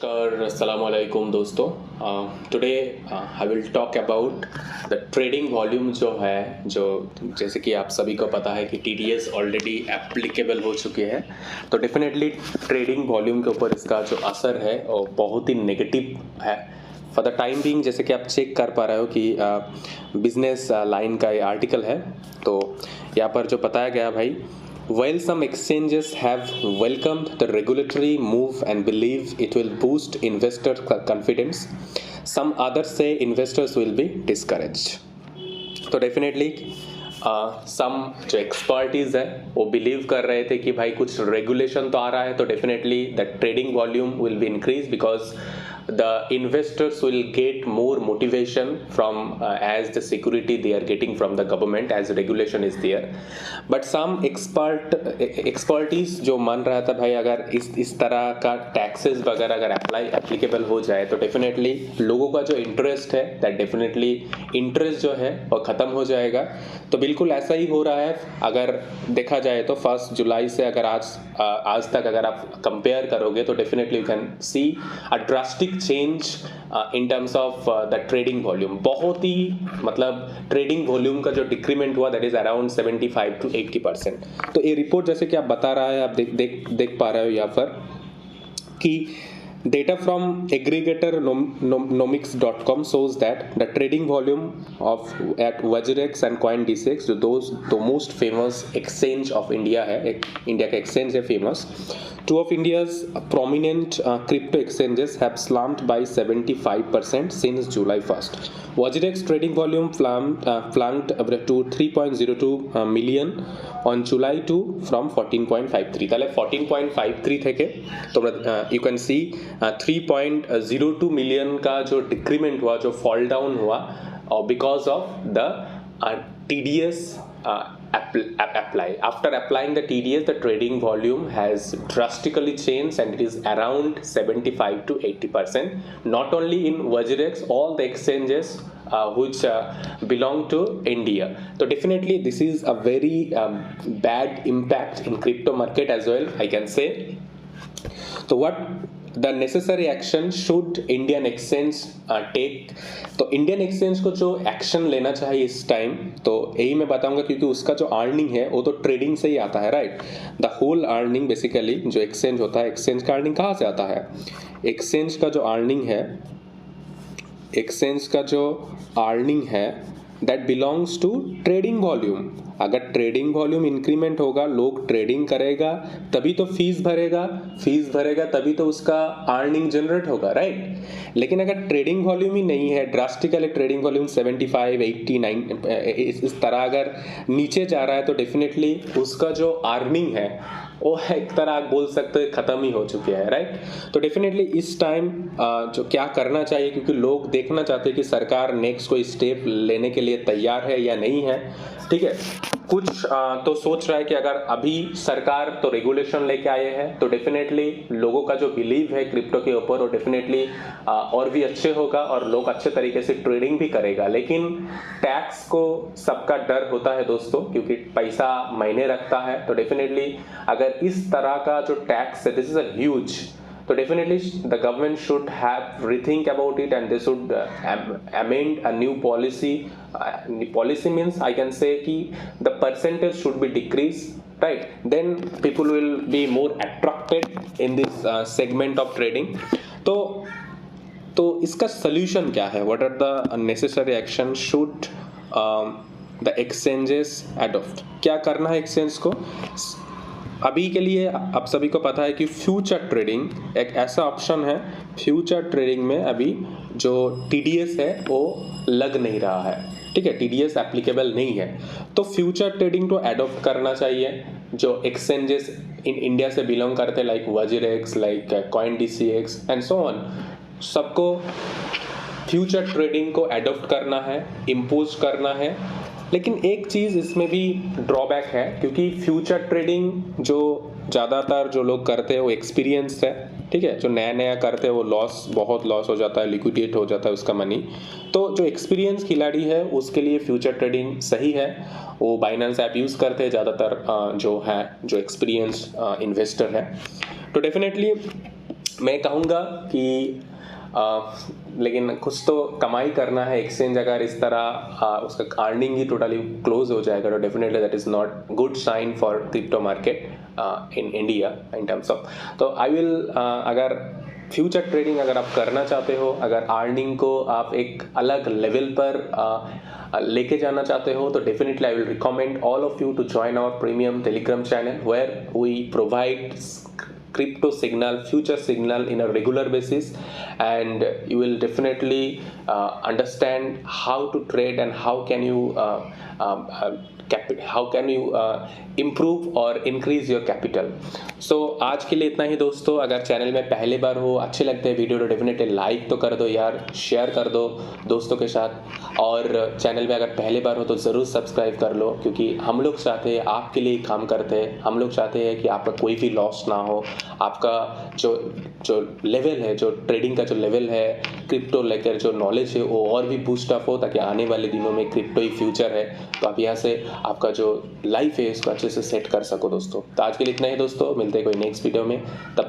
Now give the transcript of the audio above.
नमस्कार, अस्सलाम वालेकुम दोस्तों। Today I will talk about the trading volume जो है, जो जैसे कि आप सभी को पता है कि टीडीएस ऑलरेडी एप्लीकेबल हो चुके हैं। तो डेफिनेटली ट्रेडिंग वॉल्यूम के ऊपर इसका जो असर है वो बहुत ही नेगेटिव है फॉर द टाइम बीइंग। जैसे कि आप चेक कर पा रहे हो कि बिजनेस लाइन का ये आर्टिकल है, तो यहाँ पर जो बताया गया भाई, while some exchanges have welcomed the regulatory move and believe it will boost investor confidence, some others say investors will be discouraged. तो डेफिनेटली सम जो एक्सपर्टीज है वो बिलीव कर रहे थे कि भाई कुछ रेगुलेशन तो आ रहा है, तो definitely the trading volume will be increase because the investors will get more motivation from as the security they are getting from the government as regulation is there. But some expertise जो मान रहा था भाई, अगर इस तरह का taxes वगैरह अगर एप्लीकेबल हो जाए तो डेफिनेटली लोगों का जो इंटरेस्ट है दैट डेफिनेटली इंटरेस्ट जो है वो ख़त्म हो जाएगा। तो बिल्कुल ऐसा ही हो रहा है। अगर देखा जाए तो 1 जुलाई से अगर आज तक अगर आप कंपेयर करोगे तो definitely you can see a drastic change in terms of the trading volume. बहुत ही मतलब ट्रेडिंग वॉल्यूम का जो डिक्रीमेंट हुआ दैट इज अराउंड 75 to 80%। तो ये रिपोर्ट जैसे कि आप बता रहा है, आप देख पा रहे हो यहाँ पर कि data from aggregator nomics.com shows that the trading volume of at WajirX and CoinDCX, जो the most famous exchange of India है, इंडिया का exchange है famous, two of India's prominent crypto exchanges have slumped by 75% since July 1st. WajirX trading volume plunked to 3.02 million on July 2 from 14.53। তাহলে 14.53 থেকে তোমরা you can see 3.02 million का जो decrement हुआ, जो फॉल डाउन हुआ because of the TDS apply. After applying the TDS, the trading volume has drastically changed and it is around 75 to 80%. Not only in WajirX, all the exchanges which belong to India. So definitely this is a very bad impact in crypto market as well, I can say. So what the necessary action should Indian exchange take? तो Indian exchange को जो action लेना चाहिए इस time, तो यही मैं बताऊंगा क्योंकि उसका जो अर्निंग है वो तो ट्रेडिंग से ही आता है, right. The whole earning basically जो एक्सचेंज होता है, एक्सचेंज का अर्निंग कहाँ से आता है? एक्सचेंज का जो अर्निंग है, एक्सचेंज का जो अर्निंग है that belongs to trading volume. अगर ट्रेडिंग वॉल्यूम इंक्रीमेंट होगा, लोग ट्रेडिंग करेगा तभी तो फीस भरेगा तभी तो उसका अर्निंग जनरेट होगा, राइट। लेकिन अगर ट्रेडिंग वॉल्यूम ही नहीं है, ड्रास्टिकली ट्रेडिंग वॉल्यूम 75, 80, 9 इस तरह अगर नीचे जा रहा है तो डेफिनेटली उसका जो अर्निंग है वो एक तरह आप बोल सकते हो खत्म ही हो चुके हैं, राइट। तो डेफिनेटली इस टाइम जो क्या करना चाहिए, क्योंकि लोग देखना चाहते हैं कि सरकार नेक्स्ट कोई स्टेप लेने के लिए तैयार है या नहीं है, ठीक है। कुछ तो सोच रहा है कि अगर अभी सरकार तो रेगुलेशन लेके आए हैं तो डेफिनेटली लोगों का जो बिलीव है क्रिप्टो के ऊपर वो डेफिनेटली और भी अच्छे होगा और लोग अच्छे तरीके से ट्रेडिंग भी करेगा। लेकिन टैक्स को सबका डर होता है दोस्तों, क्योंकि पैसा मायने रखता है। तो डेफिनेटली अगर इस तरह का जो टैक्स है, this is a huge, so definitely the government should have rethink about it and they should amend a new policy. Policy means I can say कि the percentage should be decreased, right? Then people will be more attracted in this segment of trading. तो इसका solution क्या है? What are the necessary action should the exchanges adopt? क्या करना है exchange को? अभी के लिए आप सभी को पता है कि फ्यूचर ट्रेडिंग एक ऐसा ऑप्शन है। फ्यूचर ट्रेडिंग में अभी जो TDS है वो लग नहीं रहा है, ठीक है, TDS एप्लीकेबल नहीं है। तो फ्यूचर ट्रेडिंग को एडॉप्ट करना चाहिए। जो एक्सचेंजेस इन इंडिया से बिलोंग करते like WajirX, like CoinDCX and so on, सबको फ्यूचर ट्रेडिंग को एडॉप्ट करना है, इम्पोज करना है। लेकिन एक चीज़ इसमें भी ड्रॉबैक है, क्योंकि फ्यूचर ट्रेडिंग जो ज़्यादातर जो लोग करते हैं वो एक्सपीरियंस है, ठीक है। जो नया करते हैं वो बहुत लॉस हो जाता है, लिक्विडेट हो जाता है उसका मनी। तो जो एक्सपीरियंस खिलाड़ी है उसके लिए फ्यूचर ट्रेडिंग सही है। वो बाइनेंस ऐप यूज़ करते हैं ज़्यादातर जो एक्सपीरियंस इन्वेस्टर है। तो डेफिनेटली मैं कहूँगा कि लेकिन कुछ तो कमाई करना है। एक्सचेंज अगर इस तरह उसका अर्निंग ही टोटली क्लोज हो जाएगा तो definitely that is not good sign for crypto market in India in terms of. तो आई विल अगर फ्यूचर ट्रेडिंग अगर आप करना चाहते हो, अगर अर्निंग को आप एक अलग लेवल पर लेके जाना चाहते हो, तो definitely I will recommend all of you to join our premium Telegram channel where we provide crypto signal, future signal in a regular basis, and you will definitely understand how to trade and how can you improve or increase your capital. So आज के लिए इतना ही दोस्तों। अगर channel में पहले बार हो, अच्छे लगते हैं वीडियो तो डेफिनेटली लाइक तो कर दो यार, शेयर कर दो दोस्तों के साथ, और चैनल में अगर पहले बार हो तो ज़रूर सब्सक्राइब कर लो, क्योंकि हम लोग चाहते हैं आपके लिए काम करते हैं। हम लोग चाहते हैं कि आपका कोई भी लॉस ना हो, आपका जो लेवल है, जो ट्रेडिंग का जो लेवल है, क्रिप्टो लेकर जो नॉलेज है वो और भी बूस्ट अप हो, ताकि आने वाले दिनों में क्रिप्टो ही फ्यूचर है, तो आप यहाँ से आपका जो लाइफ है इसको अच्छे से सेट कर सको दोस्तों। तो आज के लिए इतना ही दोस्तों, मिलते हैं कोई नेक्स्ट वीडियो में, तब तक